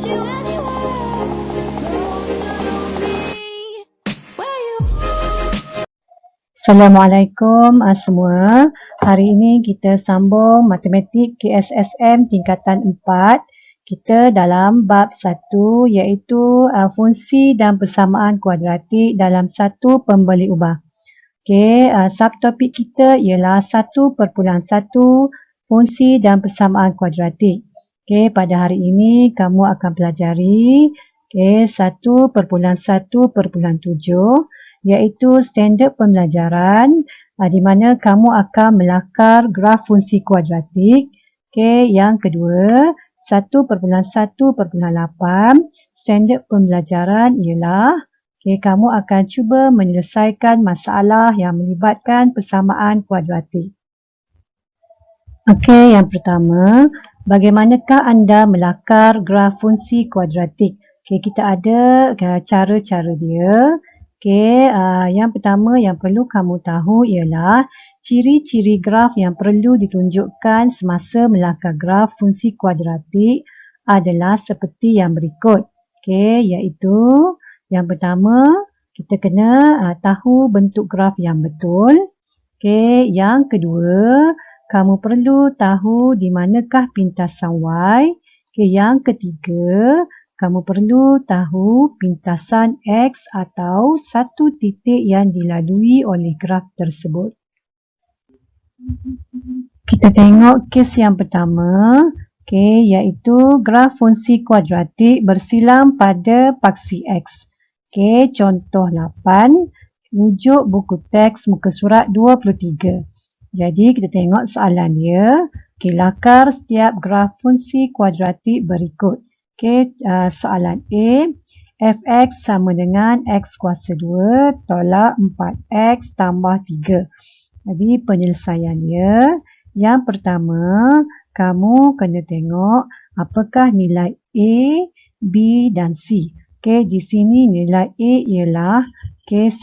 you anywhere. Closer to me. Where you Assalamualaikum semua. Hari ini kita sambung matematik KSSM tingkatan 4. Kita dalam bab 1 iaitu fungsi dan persamaan kuadratik dalam satu pembeli ubah. Okey, subtopik kita ialah 1.1 fungsi dan persamaan kuadratik. Okey, pada hari ini kamu akan pelajari 1.1.7 iaitu standard pembelajaran di mana kamu akan melakar graf fungsi kuadratik. Okey, yang kedua 1.1.8 standard pembelajaran ialah kamu akan cuba menyelesaikan masalah yang melibatkan persamaan kuadratik. Okey, yang pertama, bagaimanakah anda melakar graf fungsi kuadratik? Okey, kita ada cara-cara dia. Okey, yang pertama yang perlu kamu tahu ialah ciri-ciri graf yang perlu ditunjukkan semasa melakar graf fungsi kuadratik adalah seperti yang berikut. Okey, iaitu yang pertama kita kena tahu bentuk graf yang betul. Okey, yang kedua kamu perlu tahu di manakah pintasan Y. Okey, yang ketiga kamu perlu tahu pintasan X atau satu titik yang dilalui oleh graf tersebut. Kita tengok kes yang pertama, iaitu graf fungsi kuadratik bersilang pada paksi X. Contoh 8, rujuk buku teks muka surat 23. Jadi kita tengok soalan dia. Lakar setiap graf fungsi kuadratik berikut. Soalan A, fx sama dengan x kuasa 2 tolak 4x tambah 3. Jadi penyelesaiannya, yang pertama, kamu kena tengok apakah nilai A, B dan C. Di sini nilai A ialah 1,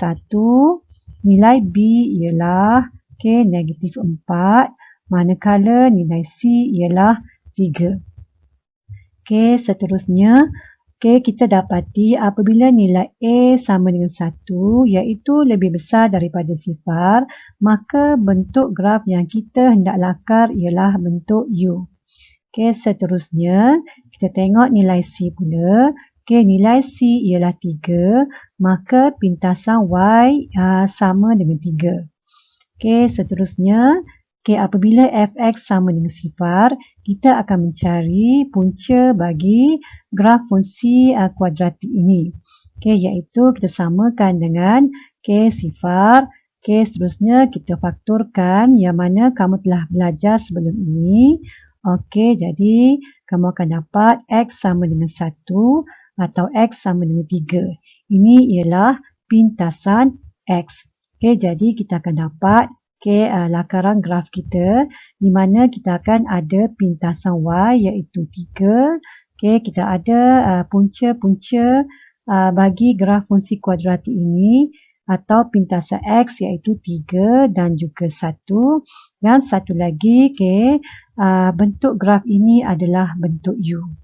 nilai B ialah negatif 4, manakala nilai C ialah 3. Seterusnya, kita dapati apabila nilai A sama dengan 1 iaitu lebih besar daripada sifar, maka bentuk graf yang kita hendak lakar ialah bentuk U. Seterusnya, kita tengok nilai C pula. Nilai C ialah 3, maka pintasan Y sama dengan 3. Seterusnya, apabila fx sama dengan sifar, kita akan mencari punca bagi graf fungsi kuadratik ini. Iaitu kita samakan dengan sifar. Seterusnya kita faktorkan yang mana kamu telah belajar sebelum ini. Jadi kamu akan dapat x sama dengan 1 atau x sama dengan 3. Ini ialah pintasan x. Jadi kita akan dapat lakaran graf kita di mana kita akan ada pintasan Y iaitu 3. Kita ada punca-punca bagi graf fungsi kuadratik ini atau pintasan X iaitu 3 dan juga 1. Dan satu lagi, bentuk graf ini adalah bentuk U.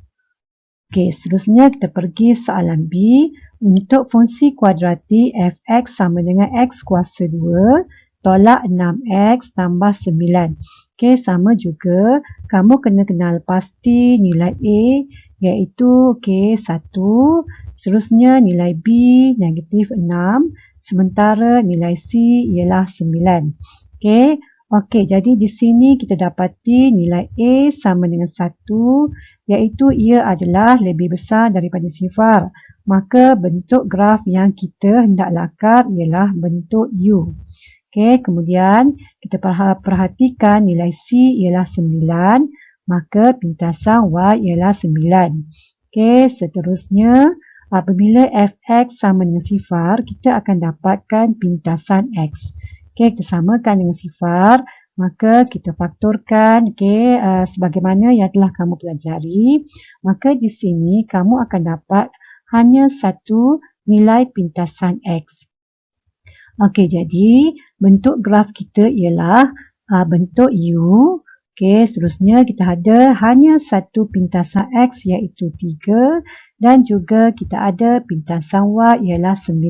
Seterusnya kita pergi soalan B. Untuk fungsi kuadratik fx sama dengan x kuasa 2 tolak 6x tambah 9. Sama juga, kamu kena kenal pasti nilai A iaitu 1. Seterusnya nilai B negatif 6. Sementara nilai C ialah 9. Jadi di sini kita dapati nilai A sama dengan 1 iaitu ia adalah lebih besar daripada sifar. Maka bentuk graf yang kita hendak lakar ialah bentuk U. Kemudian kita perhatikan nilai C ialah 9, maka pintasan Y ialah 9. Seterusnya, apabila fx sama dengan sifar, kita akan dapatkan pintasan X. Kita samakan dengan sifar, maka kita faktorkan sebagaimana yang telah kamu pelajari. Maka di sini kamu akan dapat hanya satu nilai pintasan X. Jadi bentuk graf kita ialah bentuk U. Okey, seterusnya kita ada hanya satu pintasan X iaitu 3 dan juga kita ada pintasan Y ialah 9.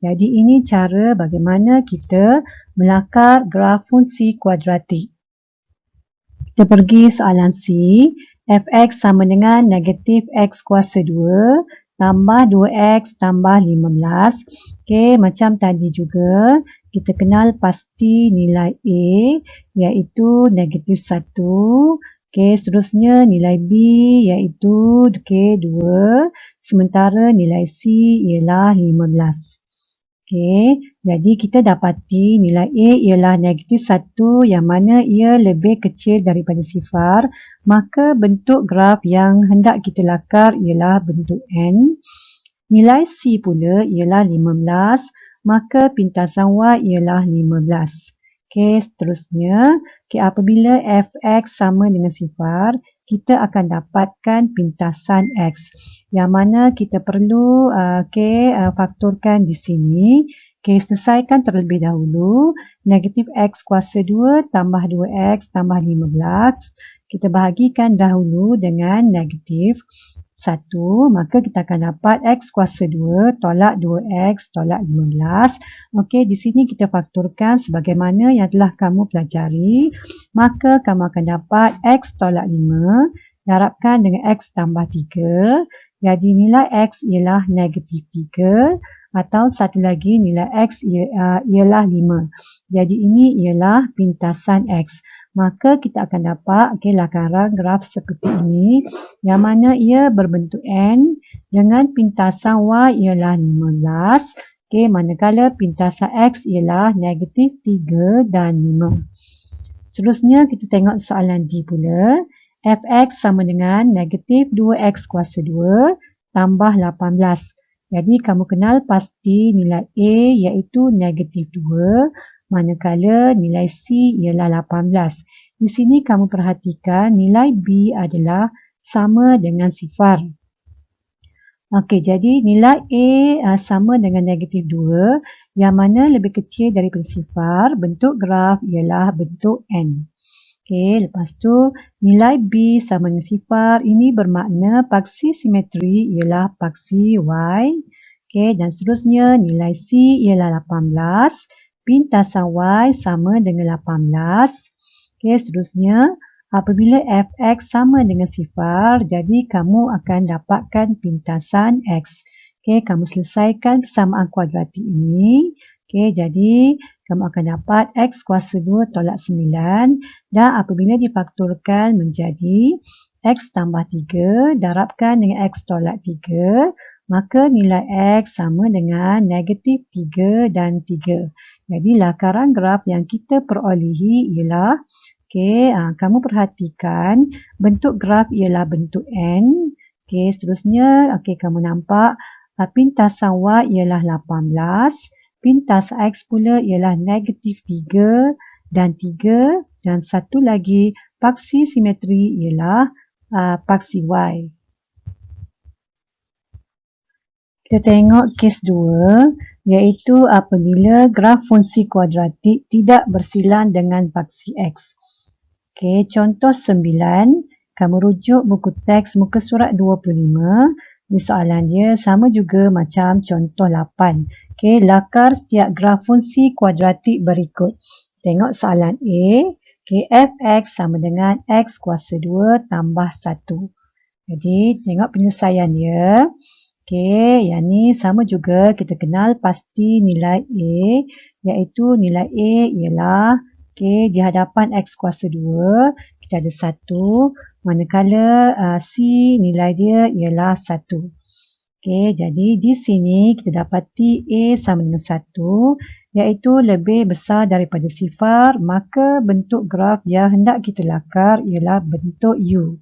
Jadi ini cara bagaimana kita melakar graf fungsi kuadratik. Kita pergi soalan C. Fx sama dengan negatif X kuasa 2 tambah 2X tambah 15. Okey, macam tadi juga kita kenal pasti nilai A iaitu negatif 1. Okey, seterusnya nilai B iaitu 2. Sementara nilai C ialah 15. Okey, jadi kita dapati nilai A ialah negatif 1 yang mana ia lebih kecil daripada sifar. Maka bentuk graf yang hendak kita lakar ialah bentuk N. Nilai C pula ialah 15, maka pintasan Y ialah 15. Okey, seterusnya, apabila Fx sama dengan sifar, kita akan dapatkan pintasan X yang mana kita perlu faktorkan di sini. Okey, selesaikan terlebih dahulu. Negatif X kuasa 2 tambah 2X tambah 15. Kita bahagikan dahulu dengan negatif 1, maka kita akan dapat X kuasa 2 tolak 2X tolak 15. Okey, di sini kita faktorkan sebagaimana yang telah kamu pelajari. Maka kamu akan dapat X tolak 5 darabkan dengan X tambah 3. Jadi nilai X ialah negatif 3 atau satu lagi nilai X ialah 5. Jadi ini ialah pintasan X. Maka kita akan dapat lakaran graf seperti ini yang mana ia berbentuk N dengan pintasan Y ialah 15. Manakala pintasan X ialah negatif 3 dan 5. Seterusnya kita tengok soalan D pula. Fx sama dengan negatif 2x kuasa 2 tambah 18. Jadi kamu kenal pasti nilai A iaitu negatif 2. Manakala nilai C ialah 18. Di sini kamu perhatikan nilai B adalah sama dengan sifar. Okey, jadi nilai A sama dengan negatif 2 yang mana lebih kecil daripada sifar. Bentuk graf ialah bentuk N. Okey, lepas tu nilai B sama dengan sifar. Ini bermakna paksi simetri ialah paksi Y. Okey, dan seterusnya nilai C ialah 18. Pintasan Y sama dengan 18. Okey, seterusnya apabila Fx sama dengan sifar, jadi kamu akan dapatkan pintasan X. Okey, kamu selesaikan kesamaan kuadratik ini. Okey, jadi kamu akan dapat X kuasa 2 tolak 9 dan apabila difaktorkan menjadi X tambah 3 darabkan dengan X tolak 3, maka nilai X sama dengan negatif 3 dan 3. Jadi lakaran graf yang kita perolehi ialah, kamu perhatikan bentuk graf ialah bentuk N. Okey, seterusnya kamu nampak pintasan Y ialah 18. Pintasan X pula ialah negatif 3 dan 3 dan satu lagi paksi simetri ialah paksi Y. Kita tengok kes 2 iaitu apabila graf fungsi kuadratik tidak bersilang dengan paksi X. Okey, contoh 9, kamu rujuk buku teks muka surat 25. Di soalan dia sama juga macam contoh 8. Okey, lakar setiap graf fungsi kuadratik berikut. Tengok soalan A. Okey, Fx sama dengan X kuasa 2 tambah 1. Jadi, tengok penyelesaian dia. Okey, yang ni sama juga kita kenal pasti nilai A iaitu nilai A ialah di hadapan X kuasa 2 kita ada 1, manakala C nilai dia ialah 1. Okey, jadi di sini kita dapati A sama dengan 1 iaitu lebih besar daripada sifar, maka bentuk graf yang hendak kita lakar ialah bentuk U.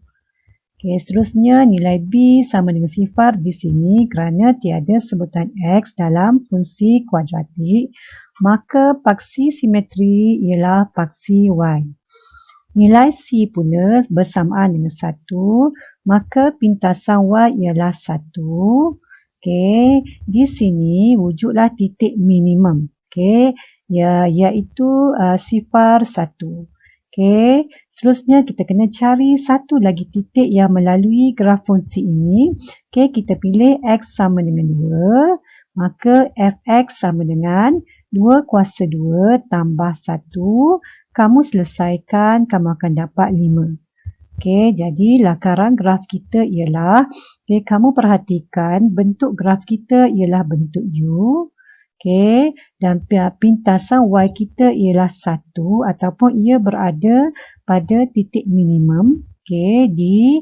Okey, seterusnya nilai B sama dengan sifar di sini kerana tiada sebutan X dalam fungsi kuadratik, maka paksi simetri ialah paksi Y. Nilai C pula bersamaan dengan 1, maka pintasan Y ialah 1. Okey, di sini wujudlah titik minimum. Okey, iaitu sifar 1. Okey, seterusnya kita kena cari satu lagi titik yang melalui graf fungsi ini. Okey, kita pilih X sama dengan 2, maka Fx sama dengan 2 kuasa 2 tambah 1. Kamu selesaikan, kamu akan dapat 5. Okey, jadi lakaran graf kita ialah, okey, kamu perhatikan bentuk graf kita ialah bentuk U. Okey, dan pintasan Y kita ialah 1 ataupun ia berada pada titik minimum, okey, di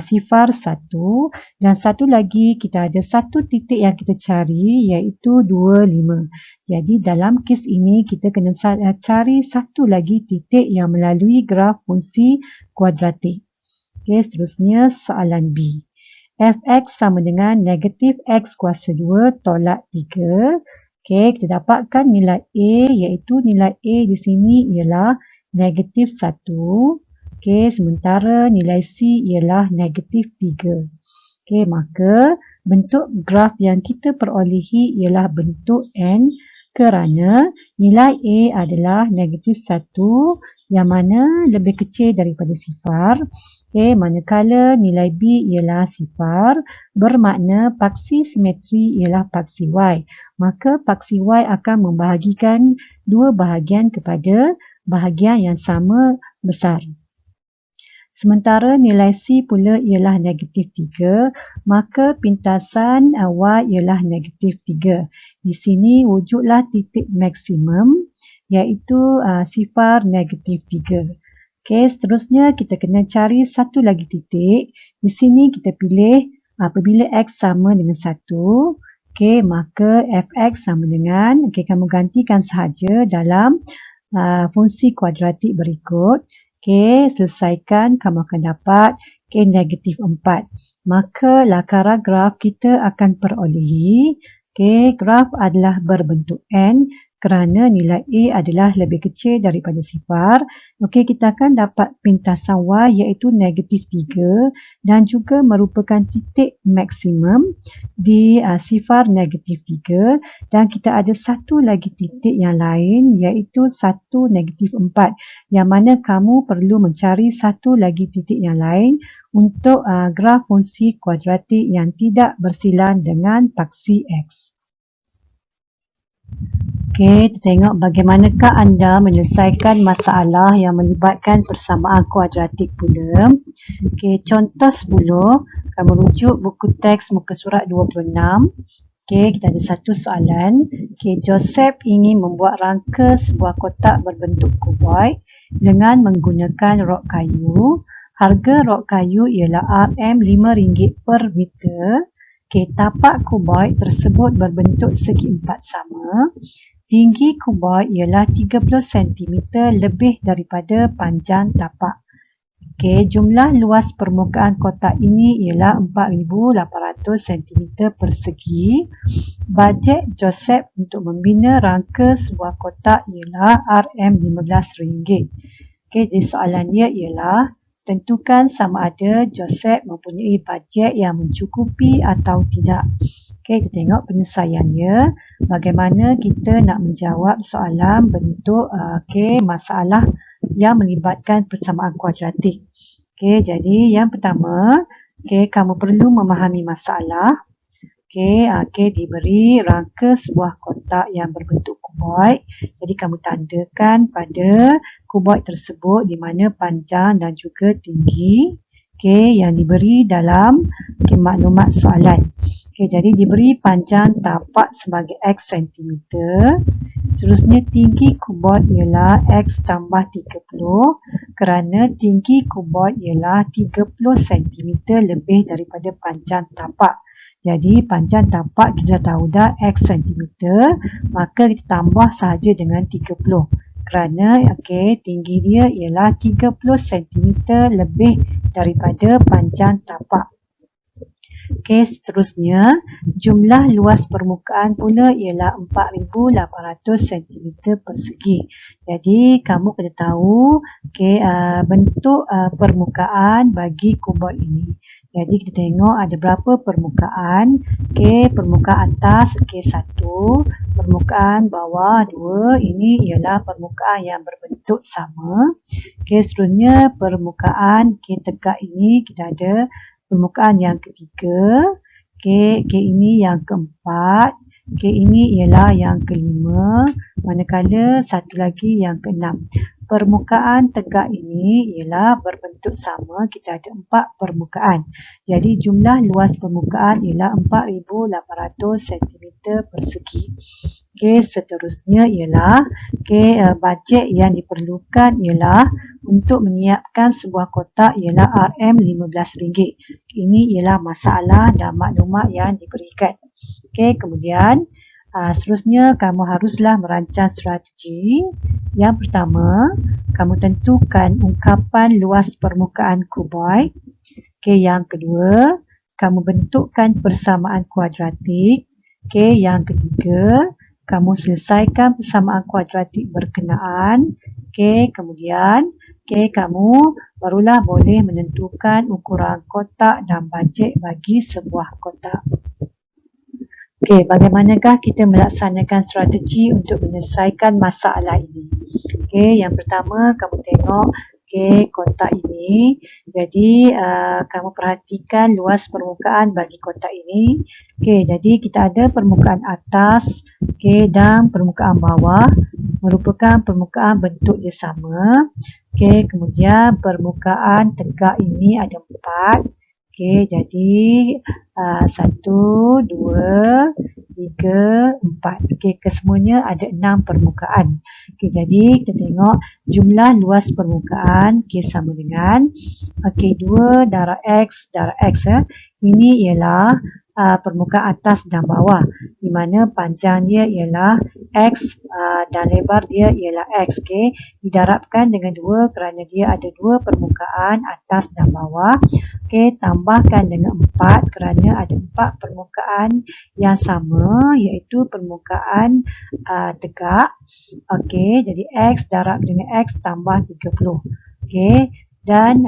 sifar 1, dan satu lagi kita ada satu titik yang kita cari iaitu 25. Jadi dalam kes ini kita kena cari satu lagi titik yang melalui graf fungsi kuadratik. Okey, seterusnya soalan B. Fx sama dengan negatif X kuasa 2 tolak 3. Okey, kita dapatkan nilai A iaitu nilai A di sini ialah negatif 1. Okey, sementara nilai C ialah negatif 3. Okey, maka bentuk graf yang kita perolehi ialah bentuk N kerana nilai A adalah negatif 1 yang mana lebih kecil daripada sifar. Okey, manakala nilai B ialah sifar, bermakna paksi simetri ialah paksi Y. Maka paksi Y akan membahagikan dua bahagian kepada bahagian yang sama besar. Sementara nilai C pula ialah negatif 3, maka pintasan Y ialah negatif 3. Di sini wujudlah titik maksimum iaitu sifar negatif 3. Okey, seterusnya kita kena cari satu lagi titik. Di sini kita pilih apabila X sama dengan 1. Okey, maka Fx sama dengan, okey, kamu gantikan sahaja dalam fungsi kuadratik berikut. Okey, selesaikan, kamu akan dapat negatif 4. Maka lakaran graf kita akan perolehi. Okey, graf adalah berbentuk N kerana nilai A adalah lebih kecil daripada sifar. Okey, kita akan dapat pintasan Y iaitu negatif 3 dan juga merupakan titik maksimum di sifar negatif 3, dan kita ada satu lagi titik yang lain iaitu 1 negatif 4, yang mana kamu perlu mencari satu lagi titik yang lain untuk graf fungsi kuadratik yang tidak bersilang dengan paksi X. Okey, kita tengok bagaimanakah anda menyelesaikan masalah yang melibatkan persamaan kuadratik pula. Okey, contoh 10, kamu rujuk buku teks muka surat 26. Okey, kita ada satu soalan. Okey, Joseph ingin membuat rangka sebuah kotak berbentuk kuboid dengan menggunakan rod kayu. Harga rod kayu ialah RM5 per meter. Okey, tapak kuboid tersebut berbentuk segi empat sama. Tinggi kuboid ialah 30 cm lebih daripada panjang tapak. Okey, jumlah luas permukaan kotak ini ialah 4,800 cm persegi. Bajet Joseph untuk membina rangka sebuah kotak ialah RM15. Okey, jadi soalan dia ialah tentukan sama ada Joseph mempunyai bajet yang mencukupi atau tidak. Okey, kita tengok penyelesaiannya. Bagaimana kita nak menjawab soalan bentuk masalah yang melibatkan persamaan kuadratik. Okey, jadi yang pertama, kamu perlu memahami masalah. Okey, diberi rangka sebuah kotak yang berbentuk kuboid. Jadi kamu tandakan pada kuboid tersebut di mana panjang dan juga tinggi. Okey, yang diberi dalam maklumat soalan. Okey, jadi diberi panjang tapak sebagai X cm. Seterusnya tinggi kuboid ialah X tambah 30 kerana tinggi kuboid ialah 30 cm lebih daripada panjang tapak. Jadi panjang tapak kita dah tahu dah X cm, maka kita tambah sahaja dengan 30 kerana tinggi dia ialah 30 cm lebih daripada panjang tapak. Okey, seterusnya jumlah luas permukaan pula ialah 4,800 cm persegi. Jadi kamu kena tahu bentuk permukaan bagi kuboid ini. Jadi kita tengok ada berapa permukaan. Okey, permukaan atas satu, permukaan bawah 2. Ini ialah permukaan yang berbentuk sama. Okey, seterusnya permukaan tegak ini kita ada permukaan yang ketiga. Okey, ini yang keempat. Okey, ini ialah yang kelima. Manakala satu lagi yang keenam. Permukaan tegak ini ialah berbentuk sama. Kita ada 4 permukaan. Jadi jumlah luas permukaan ialah 4,800 cm persegi. Okey, seterusnya ialah bajet yang diperlukan ialah untuk menyiapkan sebuah kotak ialah RM15. Ini ialah masalah dan maklumat yang diberikan. Okey, kemudian seterusnya kamu haruslah merancang strategi. Yang pertama, kamu tentukan ungkapan luas permukaan kuboid. Okey, yang kedua, kamu bentukkan persamaan kuadratik. Okey, yang ketiga, kamu selesaikan persamaan kuadratik berkenaan. Okey, kemudian kamu barulah boleh menentukan ukuran kotak dan bajet bagi sebuah kotak. Okey, bagaimanakah kita melaksanakan strategi untuk menyelesaikan masalah ini? Okey, yang pertama kamu tengok kotak ini. Jadi kamu perhatikan luas permukaan bagi kotak ini. Okey, jadi kita ada permukaan atas dan permukaan bawah merupakan permukaan bentuk dia sama. Okey, kemudian permukaan tegak ini ada 4. Okey, jadi 1, 2, 3, 4. Okey, kesemuanya ada 6 permukaan. Okey, jadi kita tengok jumlah luas permukaan sama dengan 2 darab X darab X. Ini ialah permukaan atas dan bawah, di mana panjang dia ialah X dan lebar dia ialah X. Okey, didarabkan dengan 2 kerana dia ada 2 permukaan atas dan bawah. Okey, tambahkan dengan 4 kerana ada 4 permukaan yang sama, iaitu permukaan tegak. Okey, jadi X darab dengan X tambah 30. Okey, dan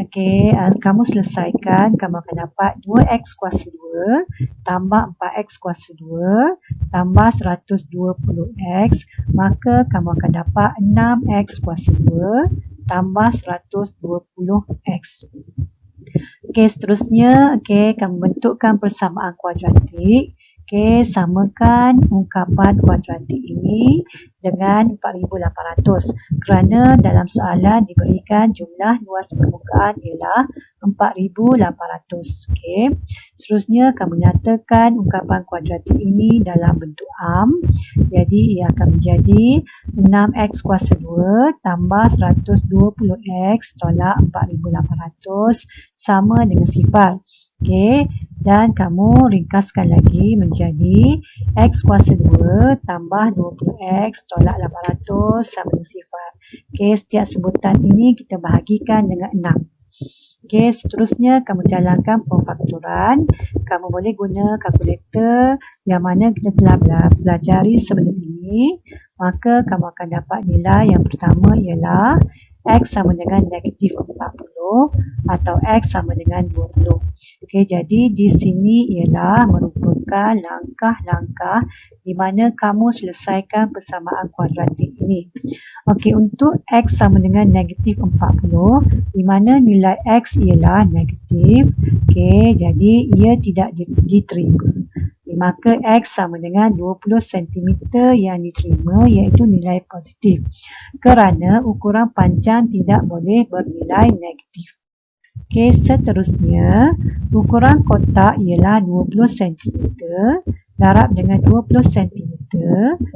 kamu selesaikan, kamu akan dapat 2X kuasa 2 tambah 4X kuasa 2 tambah 120X, maka kamu akan dapat 6X kuasa 2 tambah 120X. Okey, seterusnya kamu bentukkan persamaan kuadratik. Okey, samakan ungkapan kuadratik ini dengan 4,800 kerana dalam soalan diberikan jumlah luas permukaan ialah 4,800. Okey, seterusnya kamu nyatakan ungkapan kuadratik ini dalam bentuk am. Jadi ia akan menjadi 6X kuasa 2 tambah 120X tolak 4,800 sama dengan sifar. Okey, dan kamu ringkaskan lagi menjadi X kuasa 2 tambah 20X tolak 800 sama dengan sifar. Okey, setiap sebutan ini kita bahagikan dengan 6. Okey, seterusnya kamu jalankan pemfaktoran. Kamu boleh guna kalkulator yang mana kita telah pelajari sebelum ini. Maka kamu akan dapat nilai yang pertama ialah X sama dengan negatif 40 atau X sama dengan 20. Okey, jadi di sini ialah merupakan langkah-langkah di mana kamu selesaikan persamaan kuadratik ini. Okey, untuk X sama dengan negatif 40, di mana nilai X ialah negatif. Okey, jadi ia tidak diterima. Maka X sama dengan 20 cm yang diterima, iaitu nilai positif. Kerana ukuran panjang tidak boleh bernilai negatif. Okey, seterusnya ukuran kotak ialah 20 cm darab dengan 20 cm.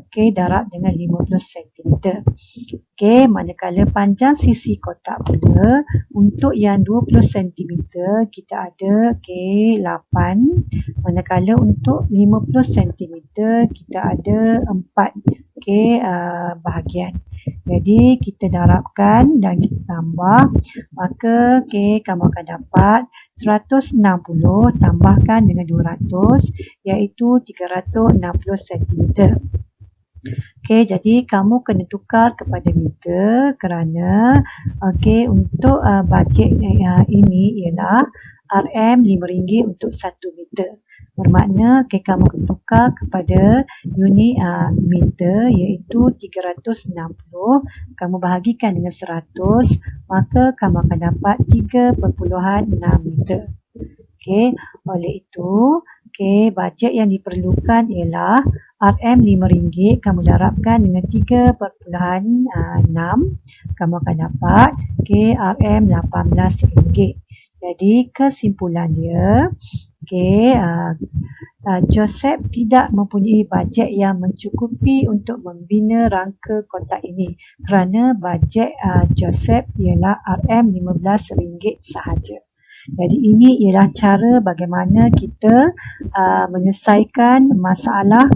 Okey, darab dengan 50 cm. Okey, manakala panjang sisi kotak pula untuk yang 20 cm kita ada 8. Manakala untuk 50 cm kita ada 4 bahagian. Jadi kita darabkan dan kita tambah, maka kamu akan dapat 160 tambahkan dengan 200 iaitu 360 cm. Jadi kamu kena tukar kepada meter kerana untuk bajet ini ialah RM5 untuk 1 meter. Bermakna kamu kena tukar kepada unit meter iaitu 360, kamu bahagikan dengan 100, maka kamu akan dapat 3.6 meter. Oleh itu, bajet yang diperlukan ialah RM5, kamu darabkan dengan 3.6, kamu akan dapat RM18. Jadi kesimpulan dia, Joseph tidak mempunyai bajet yang mencukupi untuk membina rangka kotak ini kerana bajet Joseph ialah RM15 sahaja. Jadi ini ialah cara bagaimana kita menyelesaikan masalah